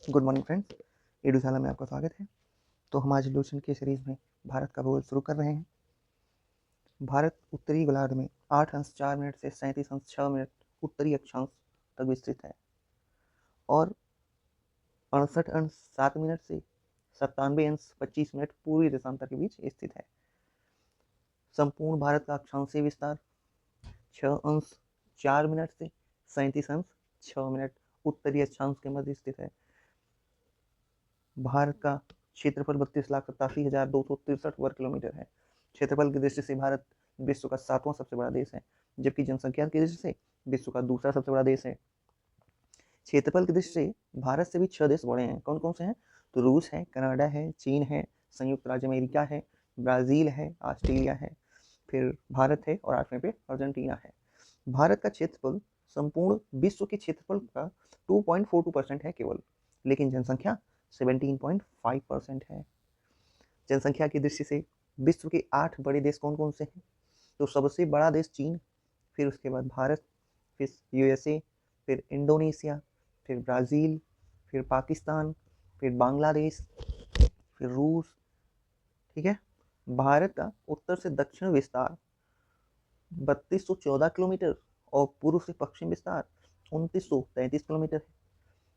Good morning friends, एडुशाला में आपका स्वागत है। तो हम आज लोशन की सीरीज़ में भारत का भूगोल शुरू कर रहे हैं। भारत उत्तरी गोलार्ध में 8 अंश 4 मिनट से 37 अंश 6 मिनट उत्तरी अक्षांश तक विस्तृत है और 68 अंश 7 मिनट से 97 अंश 25 मिनट पूर्वी देशांतर के बीच स्थित है। संपूर्ण भारत का अक्षांशीय विस्तार 6 अंश 4 मिनट से 37 अंश 6 मिनट उत्तरी अक्षांश के मध्य स्थित है। भारत का क्षेत्रफल 32,87,263 वर्ग किलोमीटर है। क्षेत्रफल की दृष्टि से भारत विश्व का 7वां सबसे बड़ा देश है, जबकि जनसंख्या की दृष्टि से विश्व का दूसरा सबसे बड़ा देश है। क्षेत्रफल की दृष्टि से भारत से भी 6 देश बड़े हैं। कौन कौन से हैं? तो रूस है, कनाडा है, चीन है, संयुक्त राज्य अमेरिका है, ब्राज़ील है, ऑस्ट्रेलिया है, फिर भारत है और 8वें पे अर्जेंटीना है। भारत का क्षेत्रफल संपूर्ण विश्व के क्षेत्रफल का 2.42% है केवल, लेकिन जनसंख्या 17.5% है। जनसंख्या की दृष्टि से विश्व के 8 बड़े देश कौन कौन से हैं? तो सबसे बड़ा देश चीन, फिर उसके बाद भारत, फिर यूएसए, फिर इंडोनेशिया, फिर ब्राज़ील, फिर पाकिस्तान, फिर बांग्लादेश, फिर रूस। ठीक है। भारत का उत्तर से दक्षिण विस्तार 3214 किलोमीटर और पूर्व से पश्चिम विस्तार 2933 किलोमीटर है।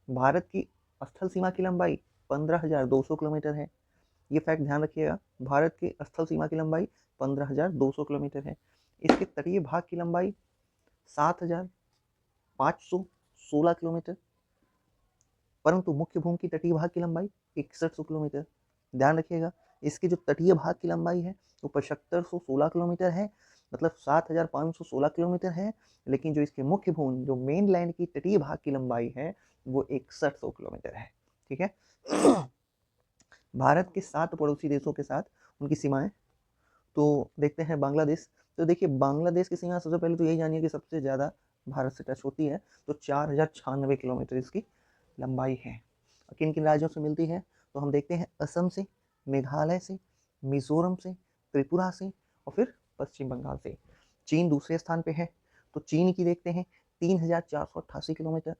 भारत की स्थल सीमा की लंबाई 15,200 किलोमीटर है। ये फैक्ट ध्यान रखिएगा, भारत की स्थल सीमा की लंबाई 15,200 किलोमीटर है। इसके तटीय भाग की लंबाई 7,516 किलोमीटर, परंतु मुख्य भूमि की तटीय भाग की लंबाई 6100 किलोमीटर। ध्यान रखिएगा, इसकी जो तटीय भाग की लंबाई है वो 7516 किलोमीटर है, मतलब 7,516 किलोमीटर है, लेकिन जो इसके मुख्य भूमि जो मेन लैंड की तटीय भाग की लंबाई है वो 6100 किलोमीटर है। ठीक है। भारत के 7 पड़ोसी देशों के साथ उनकी सीमाएं, तो देखते हैं बांग्लादेश। तो देखिए, बांग्लादेश की सीमा सबसे पहले तो यही जानिए कि सबसे ज़्यादा भारत से टच होती है, तो 4,096 किलोमीटर इसकी लंबाई है। किन किन राज्यों से मिलती है? तो हम देखते हैं असम से, मेघालय से, मिजोरम से, त्रिपुरा से और फिर पश्चिम बंगाल से। चीन दूसरे स्थान पे है, तो चीन की देखते हैं 3,488 किलोमीटर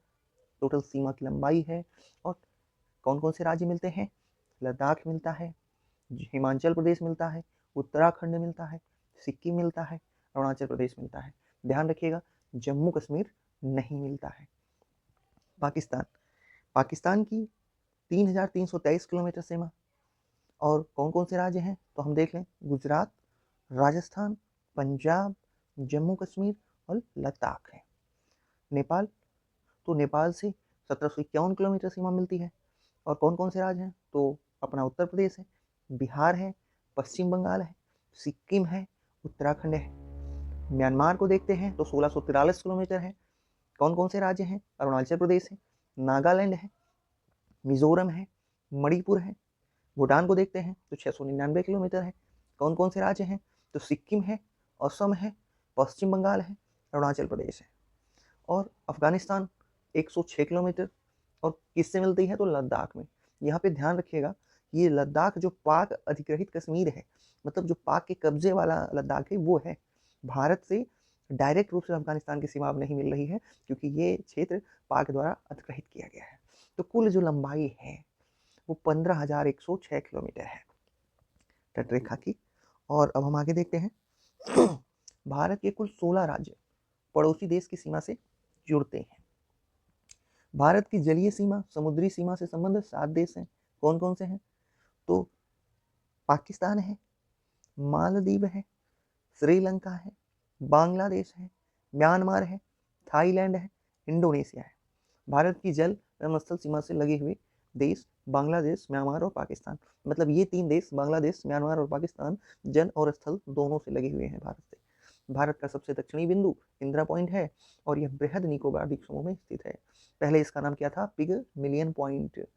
टोटल सीमा की लंबाई है। और कौन कौन से राज्य मिलते हैं? लद्दाख मिलता है, हिमाचल प्रदेश मिलता है, उत्तराखंड मिलता है, सिक्किम मिलता है, अरुणाचल प्रदेश मिलता है। ध्यान रखिएगा, जम्मू कश्मीर नहीं मिलता है। पाकिस्तान की 3,323 किलोमीटर सीमा। और कौन कौन से राज्य हैं? तो हम देख लें, गुजरात, राजस्थान, पंजाब, जम्मू कश्मीर और लद्दाख है। नेपाल, तो नेपाल से 1751 किलोमीटर सीमा मिलती है। और कौन कौन से राज्य हैं? तो अपना उत्तर प्रदेश है, बिहार है, पश्चिम बंगाल है, सिक्किम है, उत्तराखंड है। म्यांमार को देखते हैं तो 1643 किलोमीटर है। कौन कौन से राज्य हैं? अरुणाचल प्रदेश है, नागालैंड है, मिजोरम है, मणिपुर है। भूटान को देखते हैं तो 699 किलोमीटर है। कौन कौन से राज्य हैं? तो सिक्किम है, असम है, पश्चिम बंगाल है, अरुणाचल प्रदेश है। और अफगानिस्तान 106 किलोमीटर, और किससे मिलती है? तो लद्दाख में। यहाँ पे ध्यान रखिएगा, ये लद्दाख जो पाक अधिग्रहित कश्मीर है, मतलब जो पाक के कब्जे वाला लद्दाख है वो है। भारत से डायरेक्ट रूप से अफगानिस्तान की सीमा अब नहीं मिल रही है, क्योंकि ये क्षेत्र पाक द्वारा अधिग्रहित किया गया है। तो कुल जो लंबाई है वो 15,106 किलोमीटर है तटरेखा की। और अब हम आगे देखते हैं। भारत के कुल 16 राज्य पड़ोसी देश की सीमा से जुड़ते हैं। भारत की जलीय सीमा, समुद्री सीमा से संबंधित 7 देश हैं। कौन कौन से हैं? तो पाकिस्तान है, मालदीव है, श्रीलंका है, बांग्लादेश है, म्यांमार है, थाईलैंड है, इंडोनेशिया है। भारत की जल एवं स्थल सीमा से लगे हुए देश बांग्लादेश, म्यांमार और पाकिस्तान, मतलब ये 3 देश बांग्लादेश, म्यांमार और पाकिस्तान जल और स्थल दोनों से लगे हुए हैं भारत से। भारत का सबसे दक्षिणी बिंदु इंदिरा पॉइंट है और यह बृहद निकोबार द्वीप समूह में स्थित है। पहले इसका नाम क्या था? Pig million point.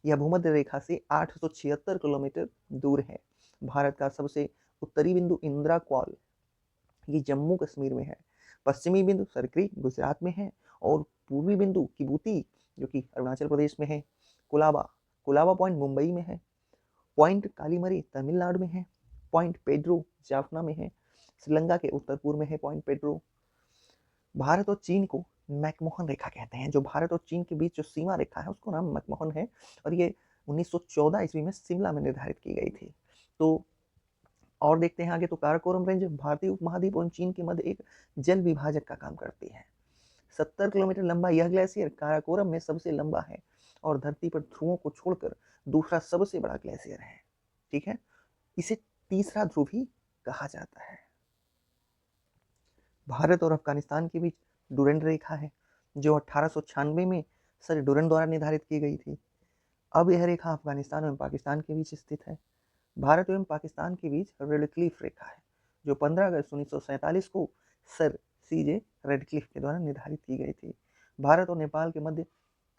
यह भूमध्य रेखा से 876 किलोमीटर दूर है। भारत का सबसे उत्तरी बिंदु इंदिरा कॉल, ये जम्मू कश्मीर में है। पश्चिमी बिंदु सरकरी गुजरात में है और पूर्वी बिंदु किबूती जो कि अरुणाचल प्रदेश में है। कुलाबा पॉइंट मुंबई में है। पॉइंट कालीमरी तमिलनाडु में है। पॉइंट पेड्रो जाफना में है। श्रीलंका के उत्तर पूर्व में है पॉइंट पेड्रो। भारत और चीन को मैकमोहन रेखा कहते हैं। जो भारत और चीन के बीच जो सीमा रेखा है उसको नाम मैकमोहन है, और ये 1914 ईस्वी में शिमला में निर्धारित की गई थी। तो और देखते हैं आगे, तो काराकोरम रेंज भारतीय उपमहाद्वीप और चीन के मध्य एक जल विभाजक का काम करती है। 70 किलोमीटर लंबा यह ग्लेशियर काराकोरम में सबसे लंबा है और धरती पर ध्रुवों को छोड़कर दूसरा सबसे बड़ा ग्लेशियर है। ठीक है, इसे तीसरा ध्रुव भी कहा जाता है। भारत और अफगानिस्तान के बीच डुरंड रेखा है, जो 1896 में सर डुरंड द्वारा निर्धारित की गई थी। अब यह रेखा अफगानिस्तान एवं पाकिस्तान के बीच स्थित है। भारत एवं पाकिस्तान के बीच रेडक्लिफ रेखा है, जो 15 अगस्त 1947 को सर सीजे रेडक्लिफ के द्वारा निर्धारित की गई थी। भारत और नेपाल के मध्य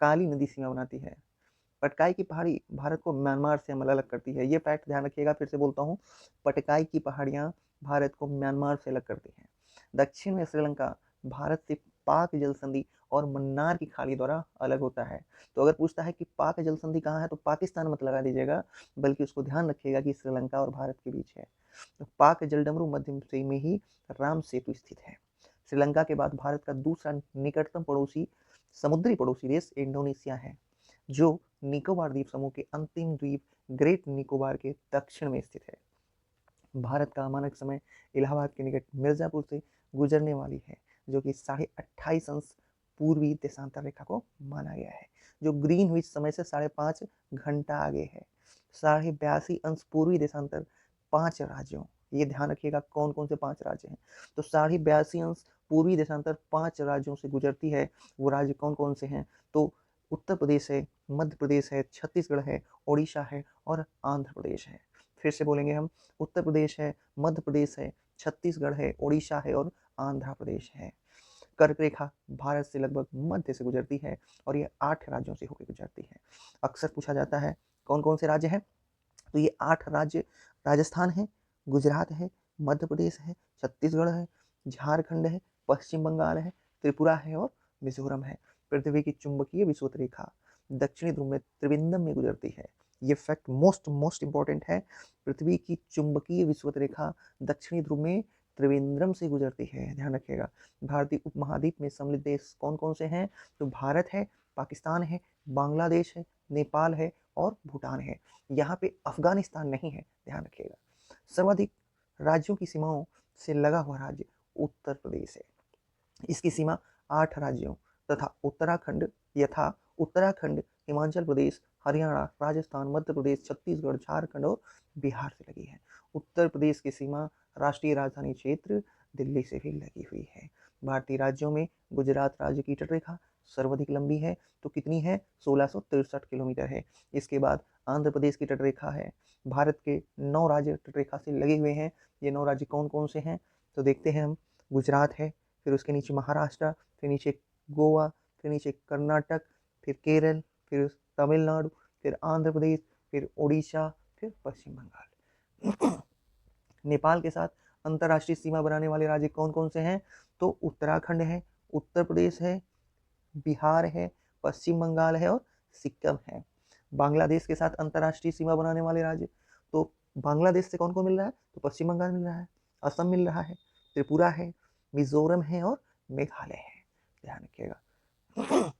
काली नदी सीमा बनाती है। पटकाई की पहाड़ी भारत को म्यांमार से अलग करती है। ये फैक्ट ध्यान रखिएगा, फिर से बोलता हूँ, पटकाई की पहाड़ियाँ भारत को म्यांमार से अलग करती हैं। दक्षिण में श्रीलंका भारत से पाक जल संधि और मन्नार की खाड़ी द्वारा अलग होता है। तो अगर पूछता है कि पाक जल संधि कहाँ है, तो पाकिस्तान मत लगा दीजिएगा, बल्कि उसको ध्यान रखिएगा कि श्रीलंका और भारत के बीच है। तो पाक जलडमरू मध्य से में ही राम सेतु स्थित है। श्रीलंका के बाद भारत का दूसरा निकटतम पड़ोसी समुद्री पड़ोसी देश इंडोनेशिया है, जो निकोबार द्वीप समूह के अंतिम द्वीप ग्रेट निकोबार के दक्षिण में स्थित है। भारत का मानक समय इलाहाबाद के निकट मिर्जापुर से गुजरने वाली है, जो कि 28.5 अंश पूर्वी देशांतर रेखा को माना गया है, जो ग्रीनविच समय से 5.5 घंटा आगे है। 82.5 अंश पूर्वी देशांतर 5 राज्यों, ये ध्यान रखिएगा कौन कौन से 5 राज्य हैं। तो 82.5 अंश पूर्वी देशांतर 5 राज्यों से गुजरती है। वो राज्य कौन कौन से हैं, तो उत्तर प्रदेश है, मध्य प्रदेश है, छत्तीसगढ़ है, उड़ीसा है और आंध्र प्रदेश है। फिर से बोलेंगे हम, उत्तर प्रदेश है, मध्य प्रदेश है, छत्तीसगढ़ है, उड़ीसा है और आंध्र प्रदेश है। कर्क रेखा भारत से लगभग मध्य से गुजरती है और ये 8 राज्यों से होकर गुजरती है। अक्सर पूछा जाता है कौन कौन से राज्य हैं, तो ये 8 राज्य राजस्थान है, गुजरात है, मध्य प्रदेश है, छत्तीसगढ़ है, झारखंड है, पश्चिम बंगाल है, त्रिपुरा है और मिजोरम है। पृथ्वी की चुंबकीय विषुवत रेखा दक्षिणी ध्रुव में त्रिवेंद्रम में गुजरती है। ये फैक्ट मोस्ट इंपॉर्टेंट है। पृथ्वी की चुंबकीय विषुवत रेखा दक्षिणी ध्रुव में त्रिवेंद्रम से गुजरती है, ध्यान रखिएगा। भारतीय उपमहाद्वीप में सम्मिलित देश कौन कौन से हैं, तो भारत है, पाकिस्तान है, बांग्लादेश है, नेपाल है और भूटान है। यहाँ पे अफगानिस्तान नहीं है, ध्यान रखिएगा। सर्वाधिक राज्यों की सीमाओं से लगा हुआ राज्य उत्तर प्रदेश है। इसकी सीमा 8 राज्यों तथा उत्तराखंड, हिमाचल प्रदेश, हरियाणा, राजस्थान, मध्य प्रदेश, छत्तीसगढ़, झारखंड और बिहार से लगी है। उत्तर प्रदेश की सीमा राष्ट्रीय राजधानी क्षेत्र दिल्ली से भी लगी हुई है। भारतीय राज्यों में गुजरात राज्य की तटरेखा सर्वाधिक लंबी है, तो कितनी है, 1663 किलोमीटर है। इसके बाद आंध्र प्रदेश की तटरेखा है। भारत के 9 राज्य तटरेखा से लगे हुए हैं। ये 9 राज्य कौन कौन से हैं, तो देखते हैं हम। गुजरात है, फिर उसके नीचे महाराष्ट्र, फिर नीचे गोवा, फिर नीचे कर्नाटक, फिर केरल, फिर तमिलनाडु, फिर आंध्र प्रदेश, फिर उड़ीसा, फिर पश्चिम बंगाल। नेपाल के साथ अंतर्राष्ट्रीय सीमा बनाने वाले राज्य कौन कौन से हैं, तो उत्तराखंड है, उत्तर प्रदेश है, बिहार है, पश्चिम बंगाल है और सिक्किम है। बांग्लादेश के साथ अंतर्राष्ट्रीय सीमा बनाने वाले राज्य, तो बांग्लादेश से कौन कौन मिल रहा है, तो पश्चिम बंगाल मिल रहा है, असम मिल रहा है, त्रिपुरा है, मिजोरम है और मेघालय है, ध्यान रखिएगा।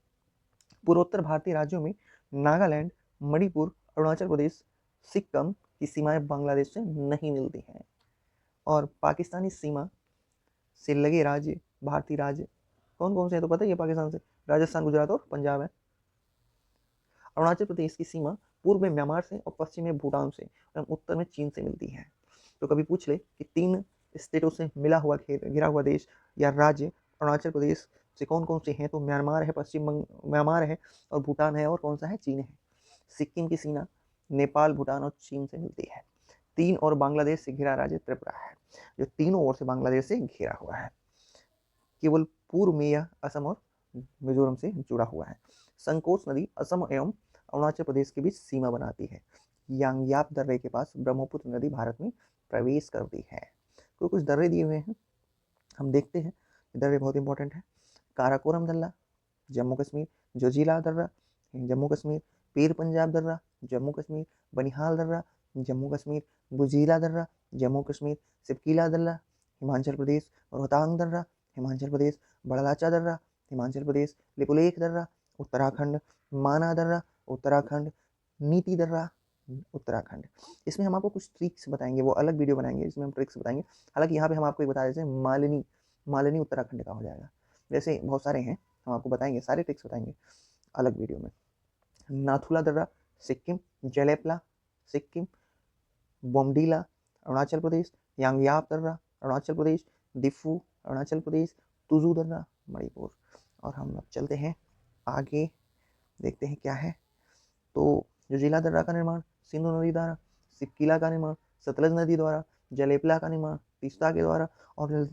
पूर्वोत्तर भारतीय राज्यों में नागालैंड, मणिपुर, अरुणाचल प्रदेश, सिक्किम की सीमाएं बांग्लादेश से नहीं मिलती हैं। और पाकिस्तानी सीमा से लगे राज्य, भारतीय राज्य कौन कौन से हैं, तो पता ही है पाकिस्तान से, राजस्थान, गुजरात और पंजाब है। अरुणाचल प्रदेश की सीमा पूर्व में म्यांमार से और पश्चिम में भूटान से और उत्तर में चीन से मिलती है। तो कभी पूछ ले कि 3 स्टेटों से मिला हुआ घिरा हुआ देश या राज्य अरुणाचल प्रदेश से कौन कौन से हैं, तो म्यांमार है, म्यांमार है और भूटान है और कौन सा है, चीन है। सिक्किम की सीमा नेपाल, भूटान और चीन से मिलती है। 3 और बांग्लादेश से घिरा राज्य त्रिपुरा है, जो तीनों ओर से बांग्लादेश से घिरा हुआ है। केवल पूर्व में यह असम और मिजोरम से जुड़ा हुआ है। संकोच नदी असम एवं अरुणाचल प्रदेश के बीच सीमा बनाती है। यांग्याप दर्रे के पास ब्रह्मपुत्र नदी भारत में प्रवेश करती है। तो कुछ दर्रे दिए हुए हैं, हम देखते हैं। दर्रे बहुत इंपॉर्टेंट है। काराकोरम दर्रा जम्मू कश्मीर, जोजिला दर्रा जम्मू कश्मीर, पीर पंजाब दर्रा जम्मू कश्मीर, बनिहाल दर्रा जम्मू कश्मीर, बुजीला दर्रा जम्मू कश्मीर, सिपकीला दर्रा हिमाचल प्रदेश, रोहतांग दर्रा हिमाचल प्रदेश, बड़लाचा दर्रा हिमाचल प्रदेश। लिपुलेख दर्रा उत्तराखंड। माना दर्रा उत्तराखंड। नीति दर्रा उत्तराखंड। इसमें हम आपको कुछ ट्रिक्स बताएंगे, वो अलग वीडियो बनाएंगे इसमें हम ट्रिक्स बताएंगे। हालांकि यहाँ पे हम आपको एक बता देते हैं, मालिनी उत्तराखंड का हो जाएगा। वैसे बहुत सारे हैं, हम आपको बताएंगे, सारे ट्रिक्स बताएंगे अलग वीडियो में। नाथुला दर्रा सिक्किम। जलेपला सिक्किम। बोमडीला अरुणाचल प्रदेश। यांगयाप दर्रा अरुणाचल प्रदेश। दिफू अरुणाचल प्रदेश। तुजू दर्रा मणिपुर। और हम अब चलते हैं आगे, देखते हैं क्या है। तो जोजिला दर्रा का निर्माण सिंधु नदी द्वारा, सिपकिला का निर्माण सतलज नदी द्वारा, जलेपला का निर्माण तीस्ता के द्वारा, और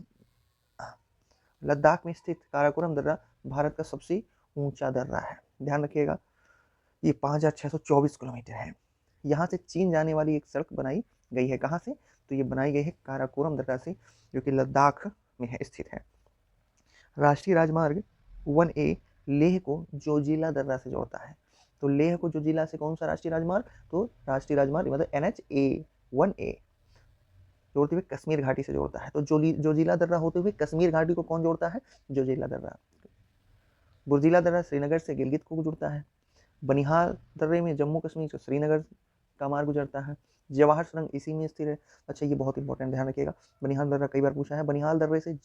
लद्दाख में स्थित काराकोरम दर्रा भारत का सबसे ऊंचा दर्रा है। ध्यान रखिएगा, ये 5624 किलोमीटर है। यहाँ से चीन जाने वाली एक सड़क बनाई गई है। कहाँ से? तो ये बनाई गई है काराकोरम दर्रा से, जो कि लद्दाख में है, स्थित है। राष्ट्रीय राजमार्ग 1A लेह को जोजिला दर्रा से जोड़ता है। तो लेह को जोजिला से कौन सा राष्ट्रीय राजमार्ग? तो राष्ट्रीय राजमार्ग मतलब NH 1A जोड़ते हुए कश्मीर घाटी से जोड़ता है। तो जोजिला दर्रा होते हुए कश्मीर घाटी को कौन जोड़ता है? जोजिला दर्रा। बुर्जिला दर्रा श्रीनगर से गिलगित को जुड़ता है। बनिहाल दर्रे में जम्मू कश्मीर से श्रीनगर का मार्ग गुजरता है। जवाहर सुरंग इसी में स्थित है। अच्छा, ये बहुत इंपॉर्टेंट, ध्यान रखिएगा, बनिहाल दर्रा कई बार पूछा है। बनिहाल दर्रे से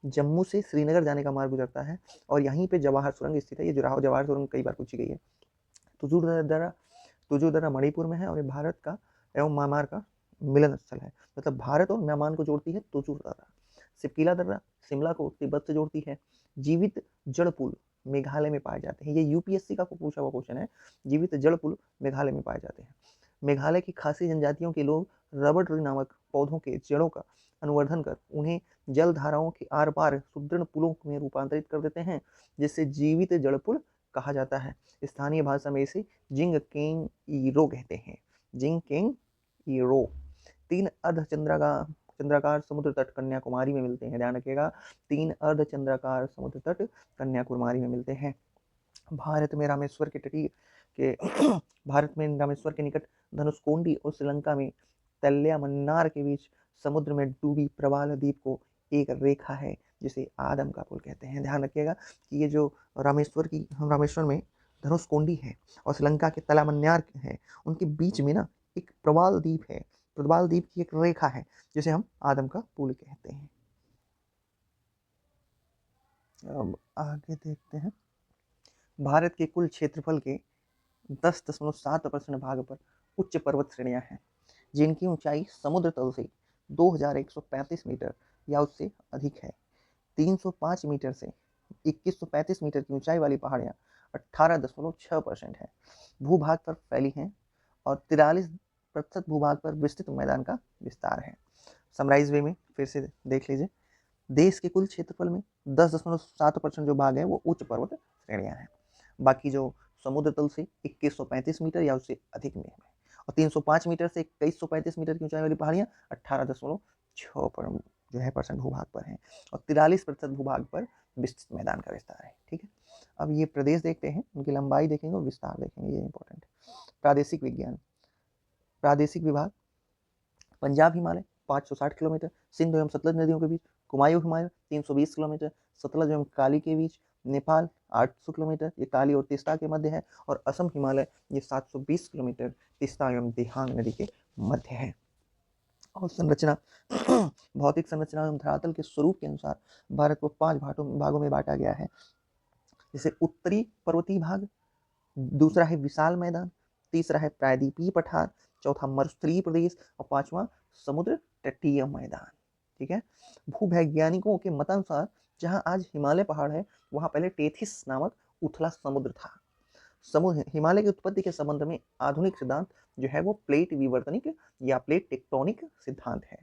जम्मू से श्रीनगर जाने का मार्ग गुजरता है, और यहीं पे जवाहर सुरंग स्थित है। ये जवाहर सुरंग कई बार पूछी गई है। तुजू दर्रा मणिपुर में है, और ये भारत का एवं म्यांमार का मिलन स्थल है। मतलब भारत और म्यांमार को जोड़ती है तुजू दर्रा। सिपकिला दर्रा शिमला को तिब्बत से जोड़ती है। जीवित जड़ पुल मेघालय में पाए जाते हैं। ये यूपीएससी का पूछा हुआ क्वेश्चन है। जीवित जड़ पुल मेघालय में पाए जाते हैं। मेघालय की खासी जनजातियों के लोग रबर ट्री नामक पौधों के जड़ों का अनुवर्धन कर उन्हें जल धाराओं के आर पार सुदृढ़ पुलों में रूपांतरित कर देते हैं, जिससे जीवित जड़ पुल कहा जाता है। स्थानीय भाषा में इसे जिंग केंग ईरो कहते हैं। जिंग केंग ईरो। 3 अर्ध चंद्राकार समुद्र तट कन्याकुमारी में मिलते हैं। ध्यान रखिएगा, 3 अर्ध चंद्राकार समुद्र तट कन्याकुमारी में मिलते हैं। भारत में रामेश्वर के निकट धनुषकोडी और श्रीलंका में तल्यामन्नार के बीच समुद्र में डूबी प्रवाल द्वीप को एक रेखा है, जिसे आदम का पुल कहते हैं। ध्यान रखिएगा कि ये जो रामेश्वर में धनुषकोडी है और श्रीलंका के तलामन्नार है, उनके बीच में ना एक प्रवाल द्वीप है। प्रवाल द्वीप की एक रेखा है, जिसे हम आदम का पुल कहते हैं। अब आगे देखते हैं। भारत के कुल क्षेत्रफल के 10.7% भाग पर उच्च पर्वत श्रेणियां हैं, जिनकी ऊंचाई समुद्र तल से 2135 मीटर या उससे अधिक है। 305 मीटर से 2135 मीटर की ऊंचाई वाली पहाड़ियां 18.6% है भूभाग पर फैली हैं, और 43% भूभाग पर विस्तृत मैदान का विस्तार है। समराइज वे में फिर से देख लीजिए, देश के कुल क्षेत्रफल में 10.7% जो भाग है वो उच्च पर्वत श्रेणियां हैं। बाकी जो समुद्र तल से 2135 मीटर या उससे अधिक में है, और 305 मीटर से 2135 मीटर की ऊंचाई वाली पहाड़ियां 18.6 जो है % भूभाग पर हैं, और 43% भूभाग पर विस्तृत मैदान का विस्तार है। ठीक है, अब ये प्रदेश देखते हैं, उनकी लंबाई देखेंगे और विस्तार देखेंगे, ये इंपॉर्टेंट। प्रादेशिक विज्ञान, प्रादेशिक विभाग, पंजाब हिमालय 560 किलोमीटर, सिंधु एवं सतलज नदियों के बीच। कुमायूं हिमालय 320 किलोमीटर, सतलज एवं काली के बीच। नेपाल 800 किलोमीटर, ये काली और तीस्ता के मध्य है। और असम हिमालय ये 720 किलोमीटर तीस्ता एवं दिहांग नदी के मध्य है। और संरचना भौतिक संरचना एवं धरातल के स्वरूप के अनुसार भारत को 5 भागों में बांटा गया है। जैसे उत्तरी पर्वतीय भाग, दूसरा है विशाल मैदान, तीसरा है प्रायद्वीपीय पठार, चौथा मरुस्थलीय प्रदेश, और 5वां समुद्र तटीय मैदान। ठीक है, भूवैज्ञानिकों के मतानुसार जहां आज हिमालय पहाड़ है, वहां पहले टेथिस नामक उथला समुद्र था। हिमालय की उत्पत्ति के संबंध में आधुनिक सिद्धांत जो है वो प्लेट विवर्तनिक या प्लेट टेक्टोनिक सिद्धांत है।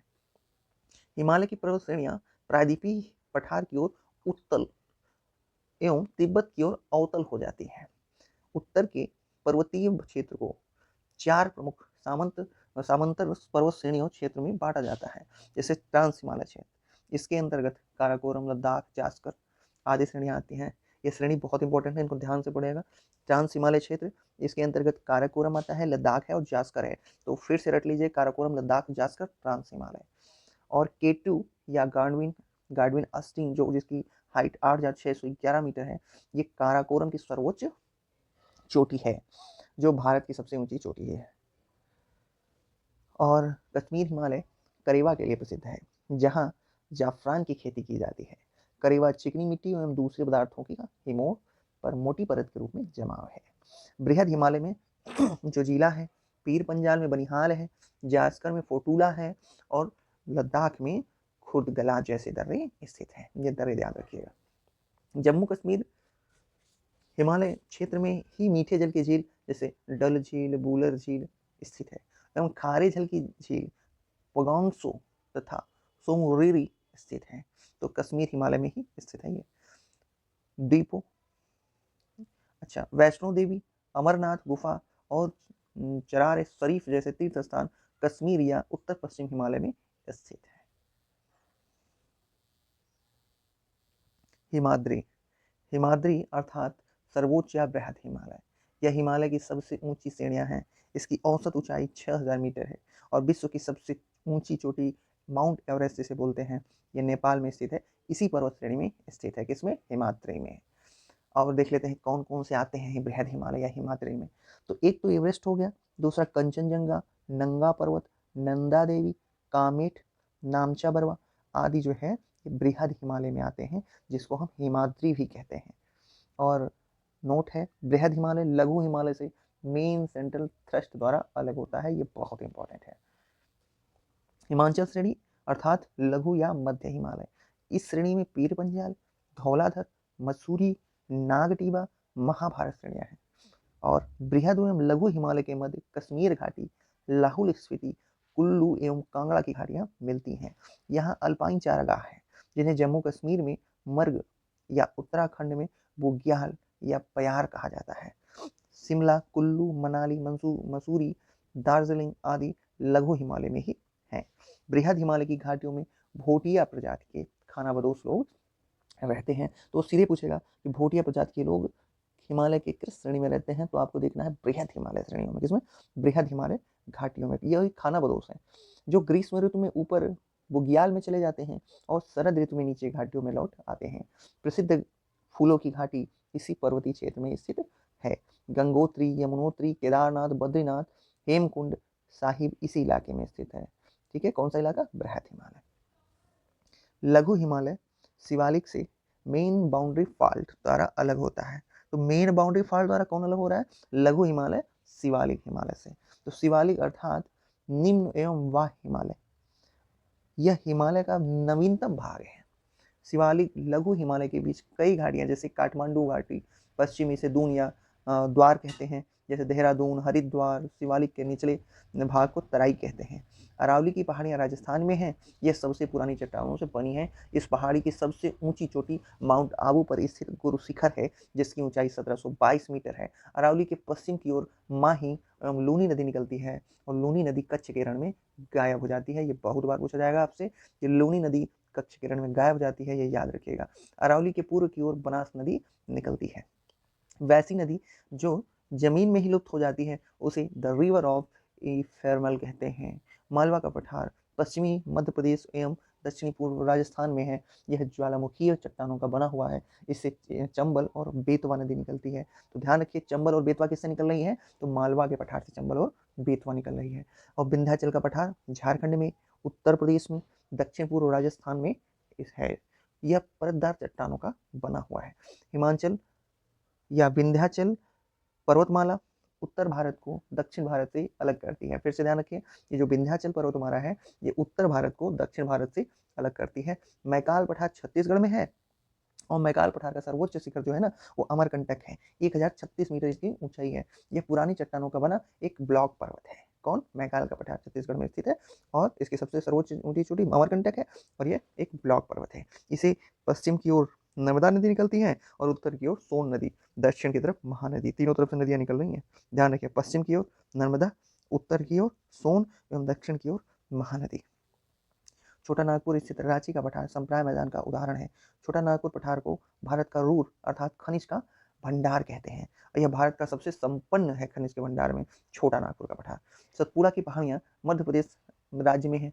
हिमालय की पर्वत श्रेणियां प्रायद्वीपीय पठार की ओर उत्तल एवं तिब्बत की ओर अवतल हो जाती है। उत्तर के पर्वतीय क्षेत्र को 4 प्रमुख सामंतर पर्वत श्रेणियों क्षेत्र में बांटा जाता है। जैसे ट्रांस हिमालय क्षेत्र, इसके अंतर्गत काराकोरम, लद्दाख, जास्कर आदि श्रेणियां आती हैं। ये श्रेणी बहुत इंपॉर्टेंट है, इनको ध्यान से पढ़ेगा। ट्रांस हिमालय क्षेत्र, इसके अंतर्गत काराकोरम आता है, लद्दाख है और जास्कर है। तो फिर से रट लीजिए, काराकोरम, लद्दाख, जास्कर, ट्रांस हिमालय। और K2 या गांडविन गार्डविन अस्टीन जो जिसकी हाइट 8,611 मीटर है, ये काराकोरम की सर्वोच्च चोटी है जो भारत की सबसे ऊंची चोटी है। और कश्मीर हिमालय करेवा के लिए प्रसिद्ध है, जहाँ जाफरान की खेती की जाती है। करेवा चिकनी मिट्टी एवं दूसरे पदार्थों की हिमों पर मोटी परत के रूप में जमाव है। बृहद हिमालय में जो जिला है, पीर पंजाल में बनिहाल है, जास्कर में फोटूला है और लद्दाख में खुर्दगला जैसे दर्रे स्थित हैं। ये दर्रे याद रखिएगा। जम्मू कश्मीर हिमालय क्षेत्र में ही मीठे जल की झील जैसे डल झील, बूलर झील स्थित है एवं खारे जल की झील पगोंगसो तथा सोंगरिरी स्थित है। तो कश्मीर हिमालय में ही स्थित है ये। द्वीपों, अच्छा, वैष्णो देवी, अमरनाथ गुफा और चरार शरीफ जैसे तीर्थ स्थान कश्मीर या उत्तर पश्चिम हिमालय में स्थित है। हिमाद्री, हिमाद्री अर्थात सर्वोच्च या बृहद हिमालय, यह हिमालय की सबसे ऊंची श्रेणियां हैं। इसकी औसत ऊंचाई 6000 मीटर है और विश्व की सबसे ऊंची चोटी माउंट एवरेस्ट जिसे बोलते हैं, यह नेपाल में स्थित है। इसी पर्वत श्रेणी में स्थित है, किसमें? हिमाद्री में। और देख लेते हैं कौन कौन से आते हैं बृहद हिमालय या हिमाद्री में। तो एक तो एवरेस्ट हो गया, दूसरा कंचनजंगा, नंगा पर्वत, नंदा देवी, कामेट, नामचा बरवा आदि जो है ये बृहद हिमालय में आते हैं, जिसको हम हिमाद्री भी कहते हैं। और नोट है, बृहद हिमालय लघु हिमालय से मेन सेंट्रल थ्रस्ट द्वारा अलग होता है, ये बहुत इंपॉर्टेंट है। हिमाचल श्रेणी अर्थात लघु या मध्य हिमालय, इस श्रेणी में पीर पंजाल, धौलाधर, मसूरी, नागटीबा, महाभारत श्रेणियां हैं। और बृहद एवं लघु हिमालय के मध्य कश्मीर घाटी, लाहौल स्पीति, कुल्लू एवं कांगड़ा की घाटियां मिलती हैं। यहाँ अल्पाइन चारागाह है, जिन्हें जम्मू कश्मीर में मर्ग या उत्तराखंड में बुग्याल या प्यार कहा जाता है। शिमला, कुल्लू, मनाली, मसूरी, दार्जिलिंग आदि लघु हिमालय में ही हैं। बृहद हिमालय की घाटियों में भोटिया प्रजाति के खानाबदोश लोग रहते हैं। तो सीधे पूछेगा कि भोटिया प्रजाति के लोग हिमालय के किस श्रेणी में रहते हैं, तो आपको देखना है बृहद हिमालय श्रेणियों में। किसमें? बृहद हिमालय घाटियों में। यह खानाबदोश है जो ग्रीष्म ऋतु में ऊपर बुग्याल में चले जाते हैं और शरद ऋतु में नीचे घाटियों में लौट आते हैं। प्रसिद्ध फूलों की घाटी इसी पर्वतीय क्षेत्र में स्थित है। गंगोत्री, यमुनोत्री, केदारनाथ, बद्रीनाथ, हेमकुंड साहिब इसी इलाके में स्थित है। ठीक है, कौन सा इलाका? बृहद हिमालय। लघु हिमालय शिवालिक से मेन बाउंड्री फॉल्ट द्वारा अलग होता है। तो मेन बाउंड्री फॉल्ट द्वारा कौन अलग हो रहा है? लघु हिमालय शिवालिक हिमालय से। तो शिवालिक अर्थात निम्न एवं वाह हिमालय, यह हिमालय का नवीनतम भाग है। शिवालिक लघु हिमालय के बीच कई घाटियां जैसे काठमांडू घाटी, पश्चिमी से दून या द्वार कहते हैं, जैसे देहरादून, हरिद्वार। शिवालिक के निचले भाग को तराई कहते हैं। अरावली की पहाड़ियां राजस्थान में हैं। यह सबसे पुरानी चट्टानों से बनी है। इस पहाड़ी की सबसे ऊंची चोटी माउंट आबू पर स्थित गुरु शिखर है, जिसकी ऊंचाई 1722 मीटर है। अरावली के पश्चिम की ओर माही एवं लूनी नदी निकलती है और लूनी नदी कच्छ के रण में गायब हो जाती है। ये बहुत बार पूछा जाएगा आपसे, ये लूनी नदी कच्छ के रण में गायब हो जाती है, ये याद रखिएगा। अरावली के पूर्व की ओर बनास नदी निकलती है। वैसी नदी जो जमीन में ही लुप्त हो जाती है उसे द रिवर ऑफ फेरमल कहते हैं। मालवा का पठार पश्चिमी मध्य प्रदेश एवं दक्षिणी पूर्व राजस्थान में है। यह ज्वालामुखीय चट्टानों का बना हुआ है। इससे चंबल और बेतवा नदी निकलती है। तो ध्यान रखिए, चंबल और बेतवा किससे निकल रही है? तो मालवा के पठार से चंबल और बेतवा निकल रही है। और विंध्याचल का पठार झारखंड में, उत्तर प्रदेश में, दक्षिण पूर्व राजस्थान में है। यह परतदार चट्टानों का बना हुआ है। हिमाचल या विंध्याचल पर्वतमाला उत्तर भारत को दक्षिण भारत से अलग करती है। फिर से ध्यान रखिए, ये जो विंध्याचल पर्वतमाला है ये उत्तर भारत को दक्षिण भारत से अलग करती है। मैकाल पठार छत्तीसगढ़ में है और मैकाल पठार का सर्वोच्च शिखर जो है ना वो अमरकंटक है। 1036 मीटर इसकी ऊंचाई है। यह पुरानी चट्टानों का बना एक ब्लॉक पर्वत है। कौन? मैकाल का पठार छत्तीसगढ़ में स्थित है और इसकी सबसे सर्वोच्च ऊंची चोटी अमरकंटक है और यह एक ब्लॉक पर्वत है। इसे पश्चिम की ओर नर्मदा नदी निकलती है और उत्तर की ओर सोन नदी, दक्षिण की तरफ महानदी, तीनों तरफ से नदियां निकल रही हैं। ध्यान रखिए, पश्चिम की ओर नर्मदा, उत्तर की ओर सोन एवं दक्षिण की ओर महानदी। छोटा नागपुर स्थित रांची का पठार संप्राय मैदान का उदाहरण है। छोटा नागपुर पठार को भारत का रूर अर्थात खनिज का भंडार कहते हैं और यह भारत का सबसे संपन्न है खनिज के भंडार में छोटा नागपुर का पठार। सतपुड़ा की पहाड़ियां मध्य प्रदेश राज्य में है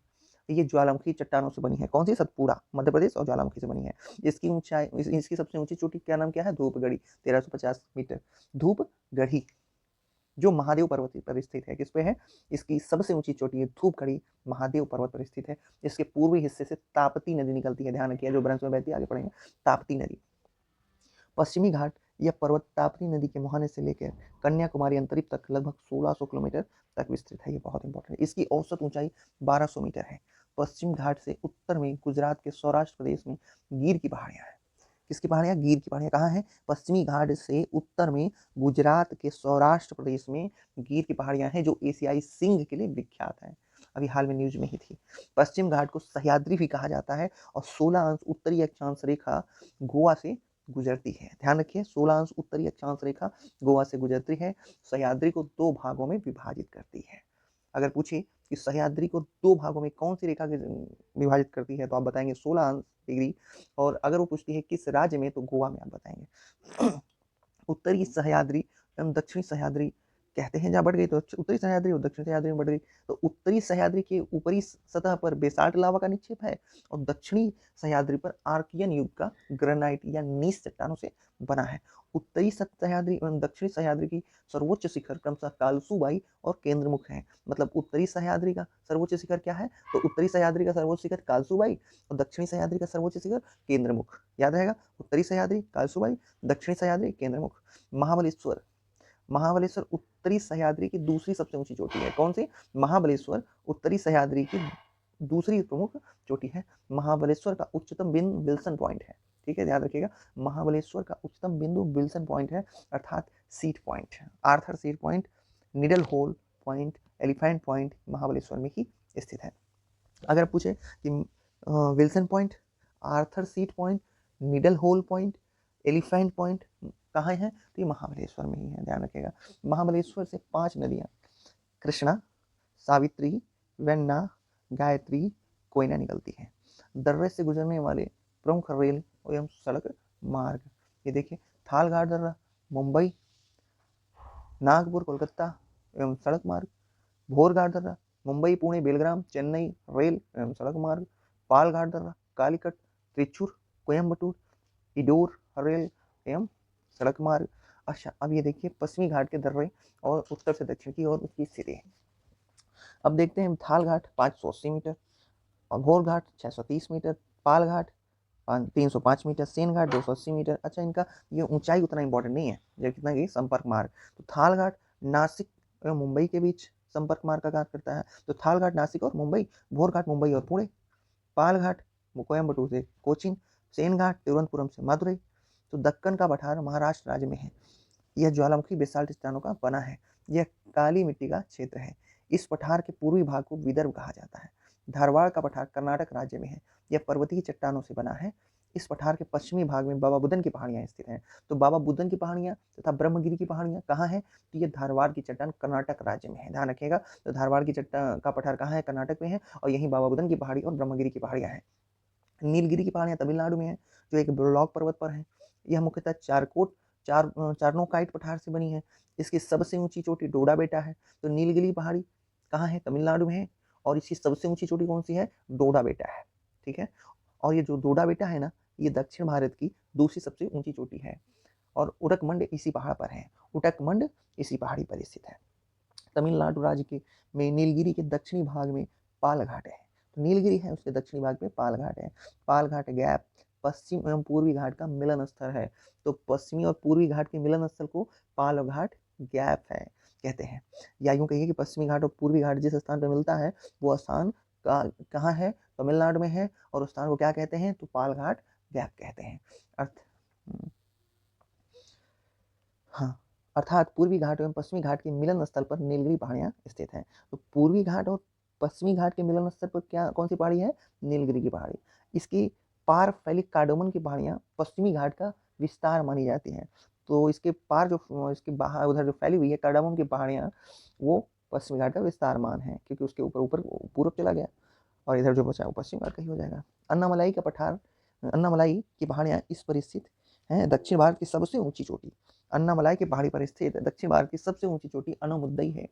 ये ज्वालामुखी चट्टानों से बनी है। कौन सी? सतपुड़ा मध्य प्रदेश और ज्वालामुखी से बनी है। इसकी ऊंचाई, इसकी सबसे ऊंची चोटी क्या नाम क्या है? धूपगढ़ी 1350 मीटर। धूपगढ़ी जो महादेव पर्वत पर स्थित है। किस पे है? इसकी सबसे ऊंची चोटी है धूपगढ़ी, महादेव पर्वत पर स्थित है। इसके पूर्वी हिस्से से ताप्ती नदी निकलती है। ध्यान रखिए, जो ब्रह्मपुत्र में बहती है, आगे पढ़ेंगे। ताप्ती नदी। पश्चिमी घाट यह पर्वत ताप्ती नदी के मुहाने से लेकर कन्याकुमारी अंतरिक्ष तक लगभग 1600 किलोमीटर तक विस्तृत है। ये बहुत इंपॉर्टेंट है। इसकी औसत ऊंचाई 1200 मीटर है। पश्चिम घाट से उत्तर में गुजरात के सौराष्ट्र प्रदेश में गिर की पहाड़ियां हैं। किसकी पहाड़ियां? गिर की पहाड़ियां। कहाँ है? पश्चिमी घाट से उत्तर में गुजरात के सौराष्ट्र प्रदेश में गिर की पहाड़ियां हैं, जो एशियाई सिंह के लिए विख्यात है। अभी हाल में न्यूज में ही थी। पश्चिम घाट को सह्याद्री भी कहा जाता है और 16 अंश उत्तरी अक्षांश रेखा गोवा से गुजरती है। ध्यान रखिए, 16 अंश उत्तरी अक्षांश रेखा गोवा से गुजरती है। सह्याद्री को 2 भागों में विभाजित करती है। अगर पूछे कि सह्याद्री को 2 भागों में कौन सी रेखा विभाजित करती है, तो आप बताएंगे 16 अंश डिग्री। और अगर वो पूछती है किस राज्य में, तो गोवा में आप बताएंगे। उत्तरी सह्याद्री एवं दक्षिणी सह्याद्री कहते हैं जहाँ बढ़ गई, तो उत्तरी सह्याद्री और दक्षिणी सह्याद्री में बढ़ गई। तो उत्तरी सह्याद्री के ऊपरी सतह पर बेसाल्ट लावा का निक्षेप है और दक्षिणी सह्याद्री पर आर्कियन युग का ग्रेनाइट या नीस चट्टानों से बना है। उत्तरी सह्याद्री एवं दक्षिणी सह्याद्री की सर्वोच्च शिखर क्रमशः कालसूबाई और केंद्रमुख है। मतलब उत्तरी सह्याद्री का सर्वोच्च शिखर क्या है? तो उत्तरी सह्याद्री का सर्वोच्च शिखर कालसूबाई और दक्षिणी सह्याद्री का सर्वोच्च शिखर केंद्रमुख। याद रहेगा, उत्तरी सह्याद्री कालसूबाई, दक्षिणी सह्याद्री केंद्रमुख। महाबलेश्वर, महाबलेश्वर उत्तरी सह्याद्री की दूसरी सबसे ऊंची चोटी है। कौन सी? महाबलेश्वर उत्तरी सह्याद्री की दूसरी प्रमुख चोटी है। महाबलेश्वर का उच्चतम बिंदु विल्सन पॉइंट है। ठीक है, याद रखिएगा, महाबलेश्वर का उच्चतम बिंदु विल्सन पॉइंट है, अर्थात seat point, Arthur seat point, needle hole point, elephant point Mahabaleshwar में ही स्थित है। अगर पूछे कि Wilson point, Arthur seat point, needle hole point, elephant point कहाँ है, तो ये महाबलेश्वर में ही है। ध्यान रखिएगा, महाबलेश्वर से 5 नदियाँ कृष्णा, सावित्री, वेन्ना, गायत्री, कोयना निकलती है। दर्रे से गुजरने वाले प्रमुख रेल एवं सड़क मार्ग, ये देखिए, थालघाट दर्रा मुंबई, नागपुर कोलकाता एवं सड़क मार्ग, भोरघाट दर्रा मुंबई पुणे बेलग्राम चेन्नई रेल एवं सड़क मार्ग, पालघाट दर्रा कालीकट त्रिचूर कोयम्बटूर इंदौर रेल एवं सड़क मार्ग। अच्छा, अब ये देखिए पश्चिमी घाट के दर्रे और उत्तर से दक्षिण की ओर उसकी स्थिति। अब देखते हैं थालघाट 580 मीटर और Bhorghat 630 meter, Palghat 305 meter, Senghat 280 meter. अच्छा, इनका ये ऊंचाई उतना इंपॉर्टेंट नहीं है, जब कितना कि संपर्क मार्ग। तो थालघाट नासिक एवं मुंबई के बीच संपर्क मार्ग का कार्य करता है। तो थालघाट नासिक और मुंबई, भोरघाट मुंबई और पुणे, पालघाट कोयम्बटूर से कोचीन, सेनघाट तिरुवनंतपुरम से मदुरई। तो दक्कन का पठार महाराष्ट्र राज्य में है। यह ज्वालामुखी बेसाल्ट चट्टानों का बना है। यह काली मिट्टी का क्षेत्र है। इस पठार के पूर्वी भाग को विदर्भ कहा जाता है। धारवाड़ का पठार कर्नाटक राज्य में है। यह पर्वतीय चट्टानों से बना है। इस पठार के पश्चिमी भाग में बाबा बुदन की पहाड़ियां स्थित हैं। तो बाबा बुदन की पहाड़ियां तथा ब्रह्मगिरी की पहाड़ियां कहाँ है, तो ये धारवाड़ की चट्टान कर्नाटक राज्य में है। ध्यान रखिएगा, तो धारवाड़ की चट्टान का पठार कहाँ है, कर्नाटक में है, और यही बाबा बुदन की पहाड़ी और ब्रह्मगिरी की पहाड़ियां हैं। नीलगिरी की पहाड़ियां तमिलनाडु में है, जो एक ब्लॉक पर्वत पर है। यह मुख्यतः चारनोकाइट पठार से बनी है। इसकी सबसे ऊंची चोटी डोडा बेटा है। तो नीलगिरी पहाड़ी कहाँ है, तमिलनाडु में है, और इसकी सबसे ऊंची चोटी कौन सी है, डोडा बेटा है। ठीक है, और ये जो डोडा बेटा है ना, ये दक्षिण भारत की दूसरी सबसे ऊंची चोटी है। और उटकमंड इसी पहाड़ पर है। उटकमंड इसी पहाड़ी पर स्थित है। तमिलनाडु राज्य के में नीलगिरी के दक्षिणी भाग में पालघाट है। तो नीलगिरी है, उसके दक्षिणी भाग में पालघाट है। पालघाट गैप पश्चिम एवं पूर्वी घाट का मिलन स्थल है। तो पश्चिमी और पूर्वी घाट के मिलन स्थल को पालघाट गैप है कहते हैं। या यूं कहिए कि पश्चिमी घाट और पूर्वी घाट जिस स्थान पर मिलता है, वो स्थान कहाँ है, तमिलनाडु में है, और उस स्थान को क्या कहते हैं, तो पालघाट गैप कहते हैं। हाँ, अर्थात पूर्वी घाट एवं पश्चिमी घाट के मिलन स्थल पर नीलगिरी पहाड़ियां स्थित हैं। तो पूर्वी घाट और पश्चिमी घाट के मिलन स्थल पर क्या कौन सी पहाड़ी है, नीलगिरी की पहाड़ी। इसकी पार फैली कार्डोमन की पहाड़ियां पश्चिमी घाट का विस्तार मानी जाती हैं। तो इसके पार जो इसके बाहर उधर जो फैली हुई है कार्डोमन की पहाड़ियां, वो पश्चिमी घाट का विस्तार मान है, क्योंकि उसके ऊपर ऊपर पूर्व चला गया, और इधर जो बचा वो पश्चिम घाट का ही हो जाएगा। अन्नामलाई का पठार, अन्नामलाई की पहाड़ियां इस पर स्थित हैं। दक्षिण भारत की सबसे ऊंची चोटी अन्नामलाई की पहाड़ी पर स्थित दक्षिण भारत की सबसे ऊंची चोटी अनामुद्दई है।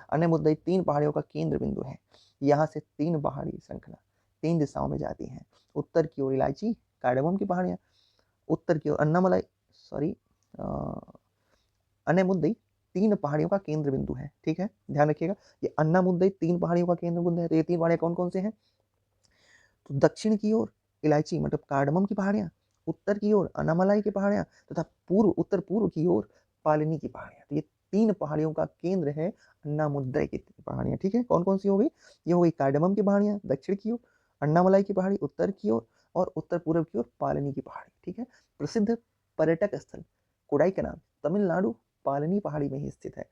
अनामुद्दई 3 पहाड़ियों का केंद्र बिंदु है। यहाँ से 3 पहाड़ी श्रृंखला 3 दिशाओं में जाती हैं। उत्तर की ओर इलायची कार्डेमम की पहाड़ियाँ, उत्तर की ओर अन्नामलाई सॉरी अनामुद्दई 3 पहाड़ियों का केंद्र बिंदु है। ठीक है, ध्यान रखिएगा, ये अन्नामुद्दई 3 पहाड़ियों का केंद्र बिंदु है। तो ये 3 पहाड़ियाँ कौन कौन से हैं? तो दक्षिण की ओर इलायची मतलब कार्डमम की पहाड़ियाँ, उत्तर की ओर अनामलाई की पहाड़ियाँ तथा उत्तर पूर्व की ओर पालिनी की पहाड़ियाँ। तो ये 3 पहाड़ियों का केंद्र है अन्नामुद्दई की पहाड़ियाँ। ठीक है, कौन कौन सी हो गई? ये हो गई कार्डमम की पहाड़ियाँ दक्षिण की ओर, अन्नामलाई की पहाड़ी उत्तर की ओर और उत्तर पूर्व की ओर पालिनी की पहाड़ी। ठीक है, प्रसिद्ध पर्यटक स्थल कोडाईकनाल तमिलनाडु पालिनी पहाड़ी में ही स्थित है।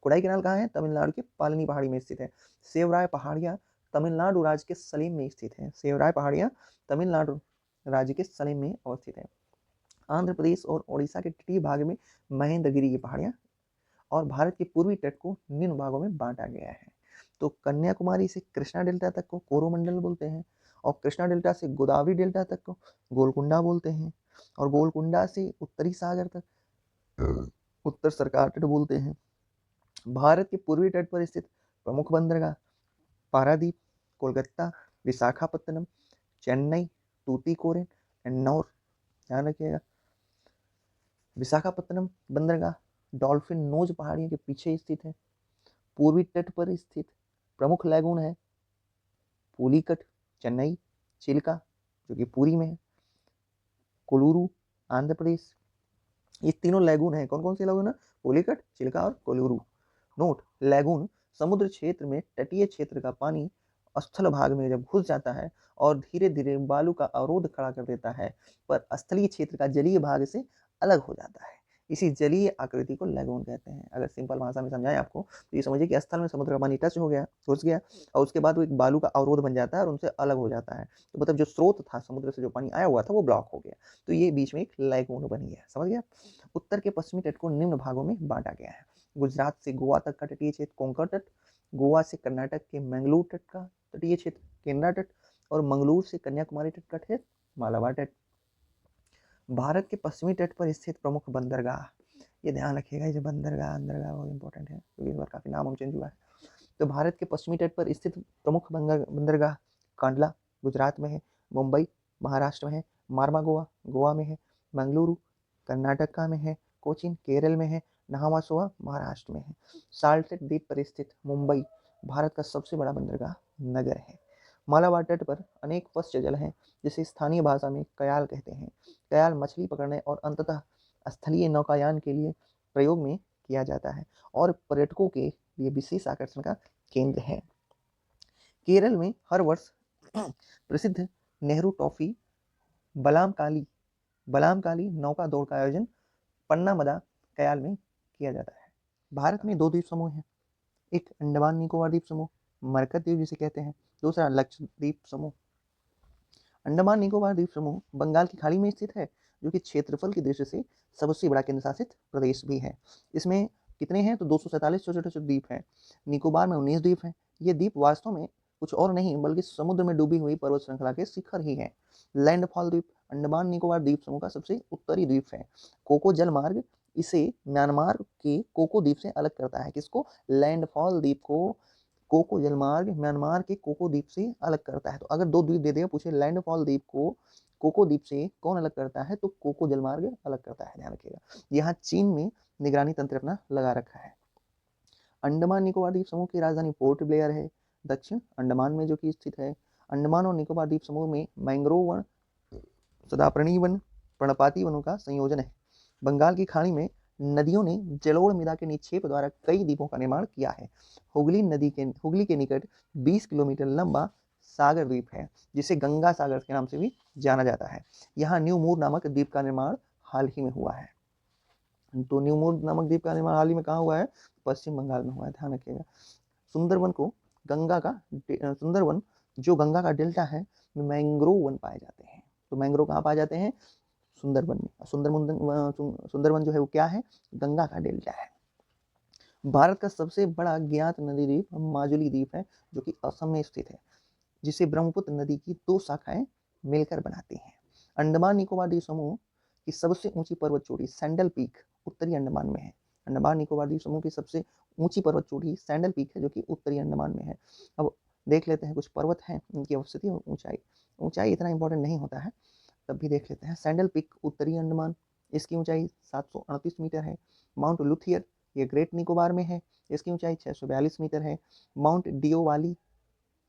कोडाईकनाल कहाँ है? तमिलनाडु के पालिनी पहाड़ी में स्थित है। सेवराय पहाड़ियाँ तमिलनाडु राज्य के सलीम में स्थित है। सेवराय पहाड़ियाँ तमिलनाडु राज्य के सलीम में अवस्थित है। आंध्र प्रदेश और ओडिशा के तटीय भाग में महेंद्रगिरी की पहाड़ियाँ और भारत के पूर्वी तट को निम्न भागों में बांटा गया है। तो कन्याकुमारी से कृष्णा डेल्टा तक को कोरोमंडल बोलते हैं और कृष्णा डेल्टा से गोदावरी डेल्टा तक को गोलकुंडा बोलते हैं और गोलकुंडा से उत्तरी सागर तक उत्तर सरकार तट बोलते हैं। भारत के पूर्वी तट पर स्थित प्रमुख बंदरगाह पारादीप, कोलकाता, विशाखापत्तनम, चेन्नई, तूतीकोरिन, एन्नौर। ध्यान रखिएगा, विशाखापत्तनम बंदरगाह डॉल्फिन नोज पहाड़ियों के पीछे स्थित है। पूर्वी तट पर स्थित प्रमुख लैगून है पुलिकट, चेन्नई, चिल्का जो कि पुरी में है, कोलुरु आंध्र प्रदेश। ये तीनों लैगून है। कौन कौन से लैगून है? पुलिकट, चिल्का और कोलुरु। नोट, लैगून समुद्र क्षेत्र में तटीय क्षेत्र का पानी स्थल भाग में जब घुस जाता है और धीरे धीरे बालू का अवरोध खड़ा कर देता है, पर स्थलीय क्षेत्र का जलीय भाग से अलग हो जाता है। इसी जलीय आकृति को लैगून कहते हैं। अगर सिंपल भाषा में समझाएं आपको तो ये समझिए कि स्थल में समुद्र का पानी टच हो गया, घुस गया और उसके बाद वो एक बालू का अवरोध बन जाता है और उनसे अलग हो जाता है। तो मतलब जो स्रोत था समुद्र से जो पानी आया हुआ था वो ब्लॉक हो गया, तो ये बीच में एक लैगून बन गया। समझ गया? उत्तर के पश्चिमी तट को निम्न भागों में बांटा गया है। गुजरात से गोवा तक का तटीय क्षेत्र कोंकण तट, गोवा से कर्नाटक के मंगलूर तट का तटीय क्षेत्र केंद्रा तट और मंगलूर से कन्याकुमारी तट का क्षेत्र मालाबार तट। भारत के पश्चिमी तट पर स्थित प्रमुख बंदरगाह, ये ध्यान रखिएगा, ये जो बंदरगाह बहुत इंपॉर्टेंट है क्योंकि इस बार काफी नाम चेंज हुआ है। तो भारत के पश्चिमी तट पर स्थित प्रमुख बंदरगाह कांडला गुजरात में है, मुंबई महाराष्ट्र में है, मार्मागोआ गोवा में है, मंगलुरु कर्नाटक में है, कोचीन केरल में है, नहावासोआ महाराष्ट्र में है। साल्टेट द्वीप पर स्थित मुंबई भारत का सबसे बड़ा बंदरगाह नगर है। मालाबार तट पर अनेक मत्स्य जल हैं जिसे स्थानीय भाषा में कयाल कहते हैं। कयाल मछली पकड़ने और अंततः स्थलीय नौकायान के लिए प्रयोग में किया जाता है और पर्यटकों के लिए विशेष आकर्षण का केंद्र है। केरल में हर वर्ष प्रसिद्ध नेहरू ट्रॉफी बलामकाली नौका दौड़ का आयोजन पन्नामदा कयाल में किया जाता है। भारत में 2 द्वीप समूह हैं, एक अंडमान निकोबार द्वीप समूह मरकत द्वीप जिसे कहते हैं, दूसरा लक्षद्वीप समूह। अंडमान निकोबार द्वीप समूह बंगाल की खाड़ी में स्थित है जो कि क्षेत्रफल की दृष्टि से सबसे बड़ा केंद्र शासित प्रदेश भी है। इसमें कितने हैं? तो 247 छोटे छोटे द्वीप हैं। निकोबार में 19 द्वीप हैं। ये द्वीप वास्तव में कुछ और नहीं बल्कि समुद्र में डूबी हुई पर्वत श्रृंखला के शिखर ही है। लैंडफॉल द्वीप अंडमान निकोबार द्वीप समूह का सबसे उत्तरी द्वीप है। कोको जल मार्ग इसे म्यांमार के कोको द्वीप से अलग करता है। किसको? लैंडफॉल द्वीप को कोको जलमार्ग म्यांमार के कोको द्वीप से अलग करता है। तो अगर 2 द्वीप दे देगा, पूछे लैंडफॉल द्वीप को कोको द्वीप से कौन अलग करता है, तो कोको जलमार्ग अलग करता है। ध्यान रखिएगा, यहाँ चीन में निगरानी तंत्र अपना लगा रखा है। अंडमान निकोबार द्वीप समूह की राजधानी पोर्ट ब्लेयर है, दक्षिण अंडमान में जो कि स्थित है। अंडमान और निकोबार द्वीप समूह में मैंग्रोव वन, सदापर्णी वन, पर्णपाती वनों का संयोजन है। बंगाल की खाड़ी में नदियों ने जलोढ़ मृदा के निक्षेप द्वारा कई द्वीपों का निर्माण किया है। हुगली के निकट 20 किलोमीटर लंबा सागर द्वीप है जिसे गंगा सागर के नाम से भी जाना जाता है। यहाँ न्यू मूर नामक द्वीप का निर्माण हाल ही में हुआ है। तो न्यू मूर नामक द्वीप का निर्माण हाल ही में कहाँ हुआ है? पश्चिम बंगाल में हुआ है। ध्यान रखिएगा। सुंदरवन जो गंगा का डेल्टा है में मैंग्रोव वन पाए जाते हैं। तो मैंग्रोव कहाँ पाए जाते हैं? सुंदरवन में। सुंदरवन जो है वो क्या है? गंगा का डेल्टा है। भारत का सबसे बड़ा ज्ञात नदी द्वीप माजुली द्वीप है जो कि असम में स्थित है, जिसे ब्रह्मपुत्र नदी की 2 शाखाएं मिलकर बनाती हैं। अंडमान निकोबार द्वीप समूह की सबसे ऊंची पर्वत चोटी सैंडल पीक उत्तरी अंडमान में है। अंडमान निकोबार द्वीप समूह की सबसे ऊंची पर्वत चोटी सैंडल पीक है, जो कि उत्तरी अंडमान में है। अब देख लेते हैं कुछ पर्वत हैं, उनकी अवस्थिति और ऊंचाई। ऊंचाई इतना इंपॉर्टेंट नहीं होता है, तब भी देख लेते हैं। सैंडल पीक उत्तरी अंडमान, इसकी ऊंचाई 738 मीटर है। माउंट लुथियर ये ग्रेट निकोबार में है, इसकी ऊंचाई 642 मीटर है। माउंट डियोवाली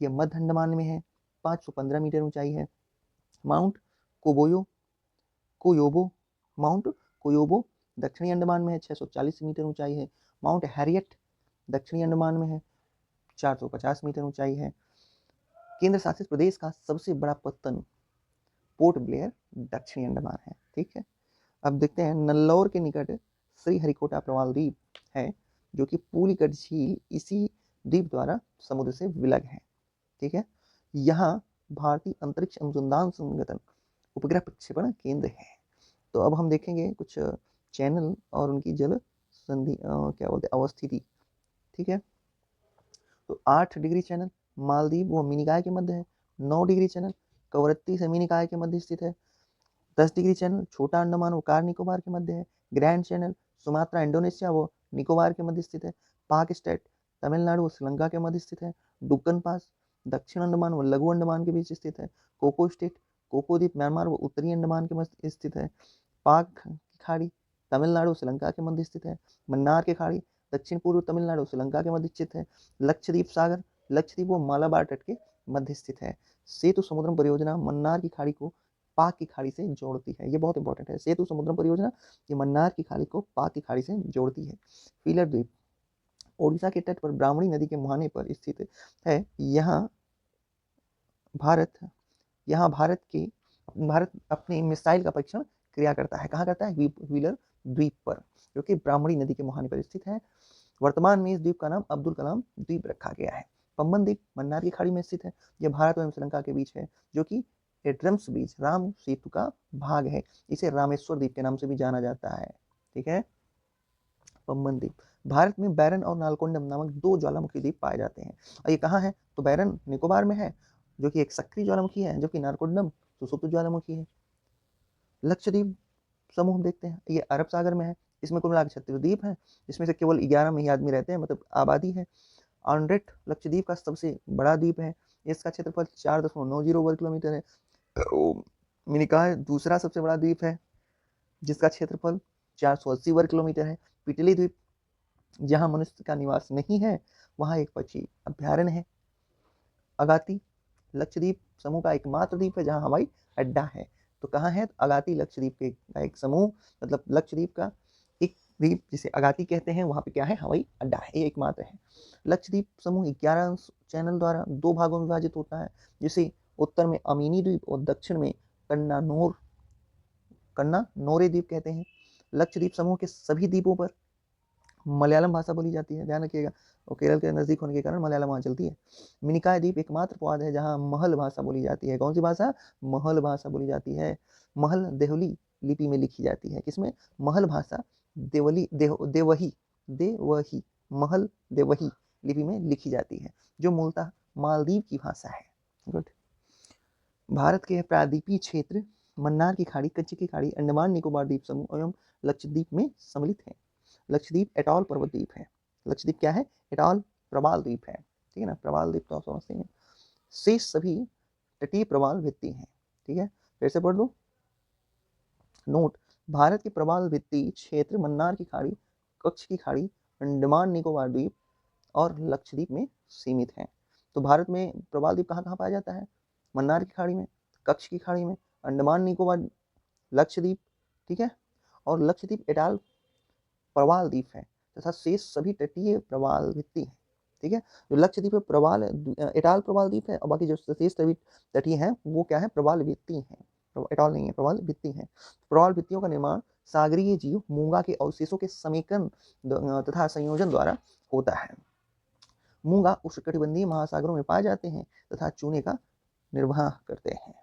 ये मध्य अंडमान में है, 515 मीटर ऊंचाई है। माउंट कोयोबो माउंट कोयोबो दक्षिणी अंडमान में है, 640 मीटर ऊंचाई है। माउंट हैरियट दक्षिणी अंडमान में है, 450 मीटर ऊंचाई है। केंद्र शासित प्रदेश का सबसे बड़ा पत्तन पोर्ट ब्लेयर दक्षिणी अंडमान है। ठीक है, अब देखते हैं नल्लौर के निकट श्रीहरिकोटा प्रवाल द्वीप है, जो कि पुलिकट झील इसी द्वीप द्वारा समुद्र से विलग है। ठीक है, यहाँ भारतीय अंतरिक्ष अनुसंधान संगठन उपग्रह प्रक्षेपण केंद्र है। तो अब हम देखेंगे कुछ चैनल और उनकी जल संधि क्या बोलते हैं अवस्थिति। ठीक है, तो 8 डिग्री चैनल मालदीव व मिनिकॉय के मध्य है। 9 डिग्री चैनल कवरत्ती से मिनिकॉय के मध्य स्थित है। 10 डिग्री चैनल छोटा अंडमान व कार निकोबार के मध्य है। ग्रैंड चैनल सुमात्रा इंडोनेशिया व निकोबार के मध्य स्थित है। पाक स्टेट तमिलनाडु व श्रीलंका के मध्य स्थित है। डुक्कन पास दक्षिण अंडमान व लघु अंडमान के बीच स्थित है। कोको स्टेट कोको द्वीप म्यांमार व उत्तरी अंडमान के मध्य स्थित है। पाक की खाड़ी तमिलनाडु श्रीलंका के मध्य स्थित है। मन्नार की खाड़ी दक्षिण पूर्व तमिलनाडु श्रीलंका के मध्य स्थित है। लक्षद्वीप सागर लक्षद्वीप व मालाबार तट के मध्य स्थित है। सेतु समुद्रम परियोजना मन्नार की खाड़ी को पाक की खाड़ी से जोड़ती है। ये बहुत इंपॉर्टेंट है। सेतु समुद्रम परियोजना ये मन्नार की खाड़ी को पाक की खाड़ी से जोड़ती है। फीलर द्वीप ओडिशा के तट पर ब्राह्मणी नदी के मुहाने पर स्थित है। भारत अपने मिसाइल का परीक्षण क्रिया करता है। कहाँ करता है? व्हीलर द्वीप पर, जो कि ब्राह्मणी नदी के मुहाने पर स्थित है। वर्तमान में इस द्वीप का नाम अब्दुल कलाम द्वीप रखा गया है। पम्बन द्वीप मन्नार की खाड़ी में स्थित है। यह भारत एवं श्रीलंका के बीच है, जो कि एड्रम्स बीच राम सेतु का भाग है। इसे रामेश्वर द्वीप के नाम से भी जाना जाता है। ठीक है, पम्बन द्वीप भारत में बैरन और नालकोंडम नामक 2 ज्वालामुखी द्वीप पाए जाते हैं। और ये कहाँ है? तो बैरन निकोबार में है, जो कि एक सक्रिय ज्वालामुखी है, जो कि नालकोंडम सुसुप्त ज्वालामुखी है। लक्षद्वीप समूह देखते हैं, ये अरब सागर में है। इसमें कुल मिलाकर 36 द्वीप हैं, जिसमें से केवल 11 में ही आदमी रहते हैं, मतलब आबादी है। आंड्रेट लक्षद्वीप का सबसे बड़ा द्वीप है। इसका क्षेत्रफल 4.90 वर्ग किलोमीटर है। मिनिकॉय दूसरा सबसे बड़ा द्वीप है, जिसका क्षेत्रफल 480 वर्ग किलोमीटर है। पिटली द्वीप जहां मनुष्य का निवास नहीं है, वहां एक पक्षी अभ्यारण्य है। अगाती लक्षद्वीप समूह का एकमात्र द्वीप है जहां हवाई अड्डा है। तो कहाँ है? अगाती लक्षद्वीप के एक समूह, मतलब लक्षद्वीप का एक द्वीप जिसे अगाती कहते हैं, वहां पे क्या है? हवाई अड्डा है, ये एकमात्र है। लक्षद्वीप समूह 11 चैनल द्वारा 2 भागों में विभाजित होता है, जिसे उत्तर में अमीनी द्वीप और दक्षिण में कन्नानोरे द्वीप कहते हैं। लक्षद्वीप समूह के सभी द्वीपों पर मलयालम भाषा बोली जाती है, ध्यान रखिएगा, और केरल के नजदीक होने के कारण मलयालम वहाँ चलती है। मिनिकॉय द्वीप एकमात्र पौध है जहाँ महल भाषा बोली जाती है। कौन सी भाषा? महल भाषा बोली जाती है। महल देवली लिपि में लिखी जाती है। किसमें? महल भाषा देवही महल देवही लिपि में लिखी जाती है, जो मूलतः मालदीव की भाषा है। गुड। भारत के प्रायद्वीपीय क्षेत्र मन्नार की खाड़ी, कच्छ की खाड़ी, अंडमान निकोबार द्वीप समूह एवं लक्षद्वीप में सम्मिलित है। लक्षद्वीप एटॉल पर्वत द्वीप है। लक्षद्वीप क्या है? एटॉल प्रवाल द्वीप है। ठीक है ना, प्रवाल द्वीप तो आप समझते हैं। शेष सभी तटीय प्रवाल भित्ति हैं। ठीक है, फिर से पढ़ लो। नोट: भारत के प्रवाल भित्ति क्षेत्र मन्नार की खाड़ी, कच्छ की खाड़ी, अंडमान निकोबार द्वीप और लक्षद्वीप में सीमित है। तो भारत में प्रवाल द्वीप कहाँ कहाँ पाया जाता है? मन्नार की खाड़ी में, कच्छ की खाड़ी में, अंडमान निकोबार, लक्षद्वीप। ठीक है, और लक्षद्वीप एटॉल प्रवाल द्वीप है तथा शेष सभी तटीय प्रवाल भित्ति है। ठीक है, जो लक्षद्वीप प्रवाल एटॉल प्रवाल द्वीप है, और बाकी जो शेष सभी तटीय हैं वो क्या है? प्रवाल भित्ति है। एटॉल नहीं है, प्रवाल भित्ति है। प्रवाल भित्तियों का निर्माण सागरीय जीव मूंगा के अवशेषों के समेकन तथा संयोजन द्वारा होता है। मूंगा उष्णकटिबंधीय महासागरों में पाए जाते हैं तथा चूने का निर्वाह करते हैं।